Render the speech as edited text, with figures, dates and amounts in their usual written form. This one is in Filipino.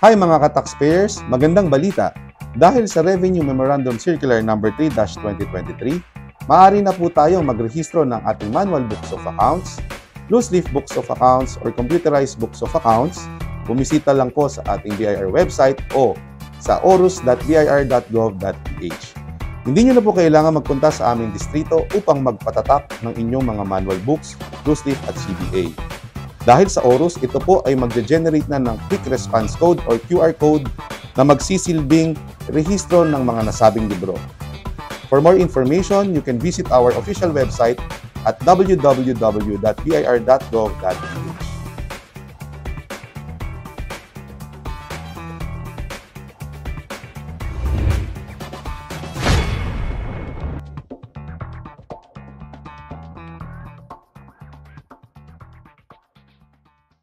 Hi mga ka-taxpayers, magandang balita. Dahil sa Revenue Memorandum Circular No. 3-2023, maaari na po tayong magrehistro ng ating manual books of accounts, loose leaf books of accounts, or computerized books of accounts. Bumisita lang po sa ating BIR website o sa orus.bir.gov.ph. Hindi nyo na po kailangan magpunta sa aming distrito upang magpatatak ng inyong mga manual books, loose leaf at CBA. Dahil sa ORUS, ito po ay magge-generate na ng Quick Response Code or QR Code na magsisilbing rehistro ng mga nasabing libro. For more information, you can visit our official website at www.bir.gov.ph.